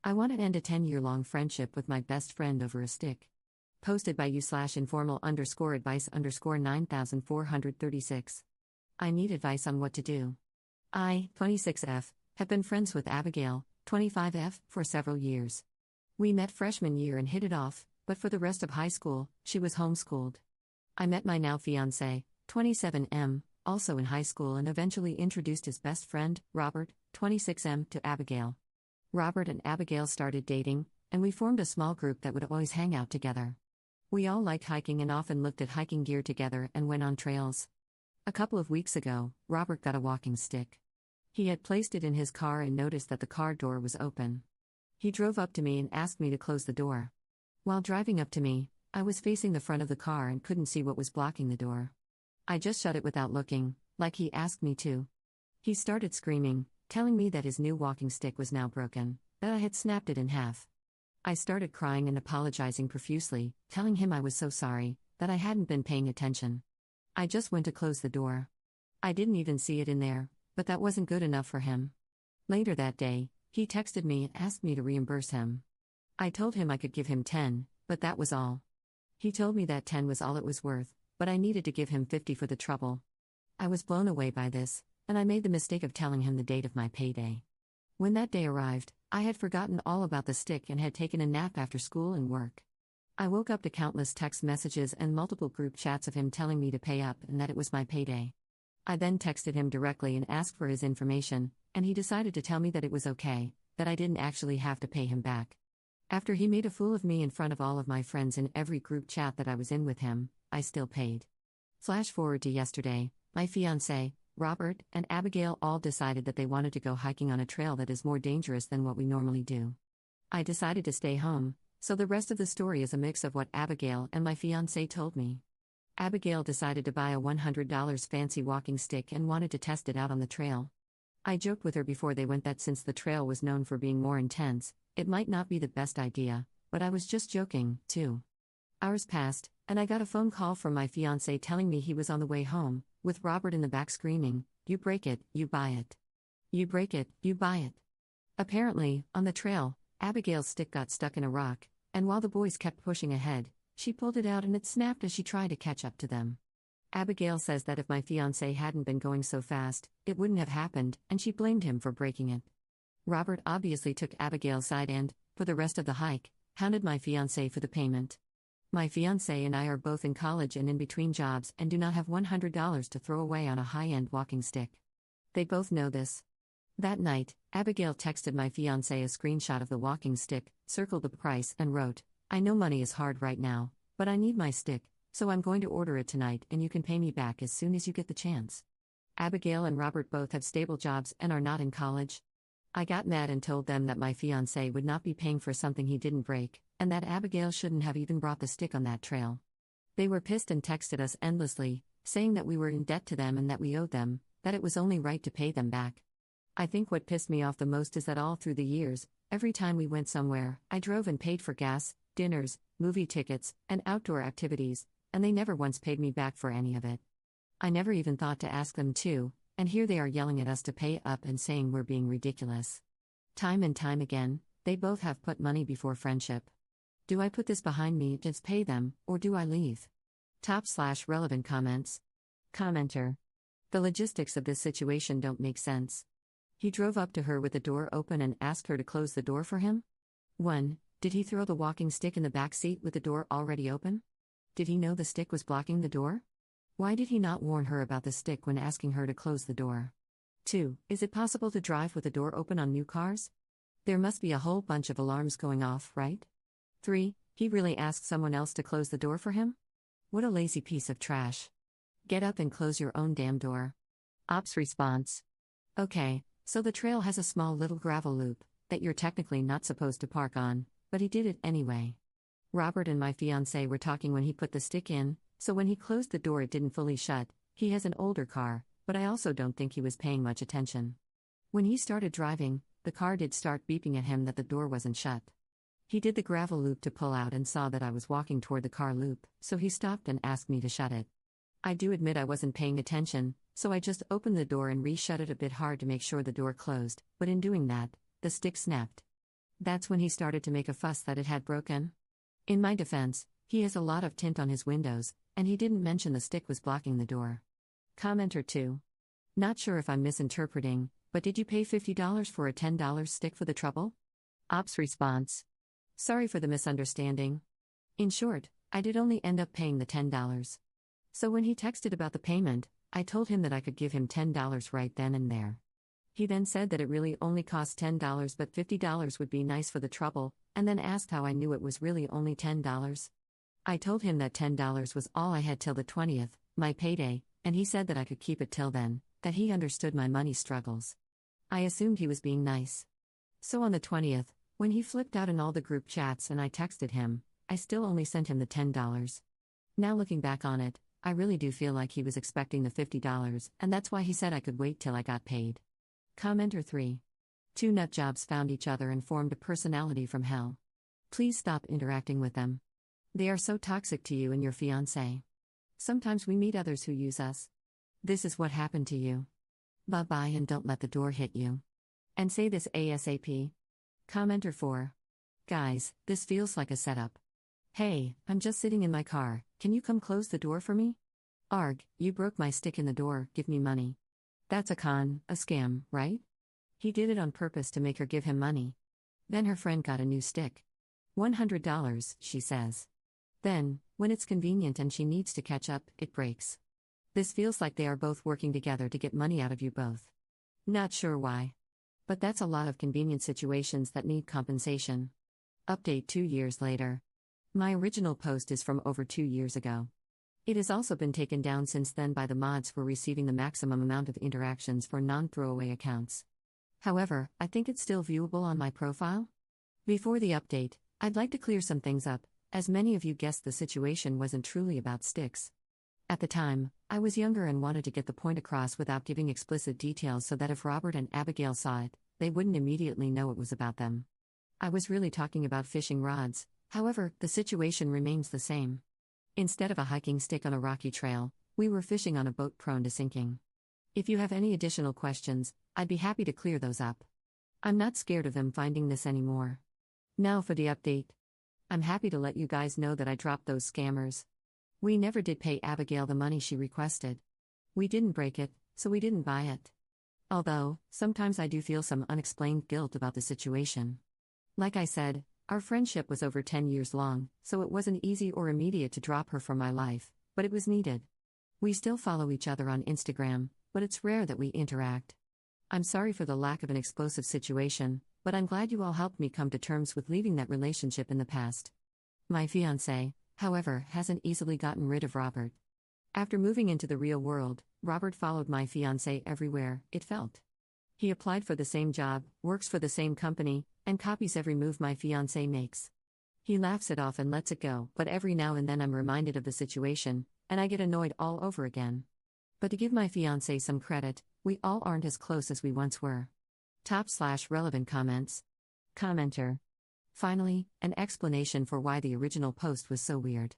I want to end a 10-year-long friendship with my best friend over a stick. Posted by you/informal_advice_9436. I need advice on what to do. I, 26F, have been friends with Abigail, 25F, for several years. We met freshman year and hit it off, but for the rest of high school, she was homeschooled. I met my now fiancé, 27M, also in high school and eventually introduced his best friend, Robert, 26M, to Abigail. Robert and Abigail started dating, and we formed a small group that would always hang out together. We all liked hiking and often looked at hiking gear together and went on trails. A couple of weeks ago, Robert got a walking stick. He had placed it in his car and noticed that the car door was open. He drove up to me and asked me to close the door. While driving up to me, I was facing the front of the car and couldn't see what was blocking the door. I just shut it without looking, like he asked me to. He started screaming, telling me that his new walking stick was now broken, that I had snapped it in half. I started crying and apologizing profusely, telling him I was so sorry, that I hadn't been paying attention. I just went to close the door. I didn't even see it in there, but that wasn't good enough for him. Later that day, he texted me and asked me to reimburse him. I told him I could give him 10, but that was all. He told me that 10 was all it was worth, but I needed to give him 50 for the trouble. I was blown away by this, and I made the mistake of telling him the date of my payday. When that day arrived, I had forgotten all about the stick and had taken a nap after school and work. I woke up to countless text messages and multiple group chats of him telling me to pay up and that it was my payday. I then texted him directly and asked for his information, and he decided to tell me that it was okay, that I didn't actually have to pay him back. After he made a fool of me in front of all of my friends in every group chat that I was in with him, I still paid. Flash forward to yesterday, my fiancé, Robert, and Abigail all decided that they wanted to go hiking on a trail that is more dangerous than what we normally do. I decided to stay home, so the rest of the story is a mix of what Abigail and my fiancé told me. Abigail decided to buy a $100 fancy walking stick and wanted to test it out on the trail. I joked with her before they went that since the trail was known for being more intense, it might not be the best idea, but I was just joking, too. Hours passed, and I got a phone call from my fiancé telling me he was on the way home, with Robert in the back screaming, "You break it, you buy it. You break it, you buy it." Apparently, on the trail, Abigail's stick got stuck in a rock, and while the boys kept pushing ahead, she pulled it out and it snapped as she tried to catch up to them. Abigail says that if my fiancé hadn't been going so fast, it wouldn't have happened, and she blamed him for breaking it. Robert obviously took Abigail's side and, for the rest of the hike, hounded my fiancé for the payment. My fiancé and I are both in college and in between jobs and do not have $100 to throw away on a high-end walking stick. They both know this. That night, Abigail texted my fiancé a screenshot of the walking stick, circled the price, and wrote, "I know money is hard right now, but I need my stick, so I'm going to order it tonight and you can pay me back as soon as you get the chance." Abigail and Robert both have stable jobs and are not in college. I got mad and told them that my fiancé would not be paying for something he didn't break, and that Abigail shouldn't have even brought the stick on that trail. They were pissed and texted us endlessly, saying that we were in debt to them and that we owed them, that it was only right to pay them back. I think what pissed me off the most is that all through the years, every time we went somewhere, I drove and paid for gas, dinners, movie tickets, and outdoor activities, and they never once paid me back for any of it. I never even thought to ask them to, and here they are yelling at us to pay up and saying we're being ridiculous. Time and time again, they both have put money before friendship. Do I put this behind me, just pay them, or do I leave? /relevant comments. Commenter. The logistics of this situation don't make sense. He drove up to her with the door open and asked her to close the door for him? 1. Did he throw the walking stick in the back seat with the door already open? Did he know the stick was blocking the door? Why did he not warn her about the stick when asking her to close the door? 2. Is it possible to drive with the door open on new cars? There must be a whole bunch of alarms going off, right? 3. He really asked someone else to close the door for him? What a lazy piece of trash. Get up and close your own damn door. Ops response. Okay, so the trail has a small little gravel loop that you're technically not supposed to park on, but he did it anyway. Robert and my fiancé were talking when he put the stick in, so when he closed the door it didn't fully shut. He has an older car, but I also don't think he was paying much attention. When he started driving, the car did start beeping at him that the door wasn't shut. He did the gravel loop to pull out and saw that I was walking toward the car loop, so he stopped and asked me to shut it. I do admit I wasn't paying attention, so I just opened the door and re-shut it a bit hard to make sure the door closed, but in doing that, the stick snapped. That's when he started to make a fuss that it had broken. In my defense, he has a lot of tint on his windows, and he didn't mention the stick was blocking the door. Commenter 2. Not sure if I'm misinterpreting, but did you pay $50 for a $10 stick for the trouble? Ops response. Sorry for the misunderstanding. In short, I did only end up paying the $10. So when he texted about the payment, I told him that I could give him $10 right then and there. He then said that it really only cost $10 but $50 would be nice for the trouble, and then asked how I knew it was really only $10. I told him that $10 was all I had till the 20th, my payday, and he said that I could keep it till then, that he understood my money struggles. I assumed he was being nice. So on the 20th, when he flipped out in all the group chats and I texted him, I still only sent him the $10. Now looking back on it, I really do feel like he was expecting the $50, and that's why he said I could wait till I got paid. Commenter 3. Two nutjobs found each other and formed a personality from hell. Please stop interacting with them. They are so toxic to you and your fiancé. Sometimes we meet others who use us. This is what happened to you. Bye-bye and don't let the door hit you. And say this ASAP. Commenter 4. Guys, this feels like a setup. Hey, I'm just sitting in my car, can you come close the door for me? Arg, you broke my stick in the door, give me money. That's a scam, right? He did it on purpose to make her give him money. Then her friend got a new stick. $100, she says. Then, when it's convenient and she needs to catch up, it breaks. This feels like they are both working together to get money out of you both. Not sure why. But that's a lot of convenient situations that need compensation. Update 2 years later. My original post is from over 2 years ago. It has also been taken down since then by the mods for receiving the maximum amount of interactions for non-throwaway accounts. However, I think it's still viewable on my profile. Before the update, I'd like to clear some things up, as many of you guessed the situation wasn't truly about sticks. At the time, I was younger and wanted to get the point across without giving explicit details so that if Robert and Abigail saw it, they wouldn't immediately know it was about them. I was really talking about fishing rods, however, the situation remains the same. Instead of a hiking stick on a rocky trail, we were fishing on a boat prone to sinking. If you have any additional questions, I'd be happy to clear those up. I'm not scared of them finding this anymore. Now for the update. I'm happy to let you guys know that I dropped those scammers. We never did pay Abigail the money she requested. We didn't break it, so we didn't buy it. Although, sometimes I do feel some unexplained guilt about the situation. Like I said, our friendship was over 10 years long, so it wasn't easy or immediate to drop her from my life, but it was needed. We still follow each other on Instagram, but it's rare that we interact. I'm sorry for the lack of an explosive situation, but I'm glad you all helped me come to terms with leaving that relationship in the past. My fiancé, however, hasn't easily gotten rid of Robert. After moving into the real world, Robert followed my fiancé everywhere, it felt. He applied for the same job, works for the same company, and copies every move my fiancé makes. He laughs it off and lets it go, but every now and then I'm reminded of the situation, and I get annoyed all over again. But to give my fiancé some credit, we all aren't as close as we once were. Top/relevant comments. Commenter. Finally, an explanation for why the original post was so weird.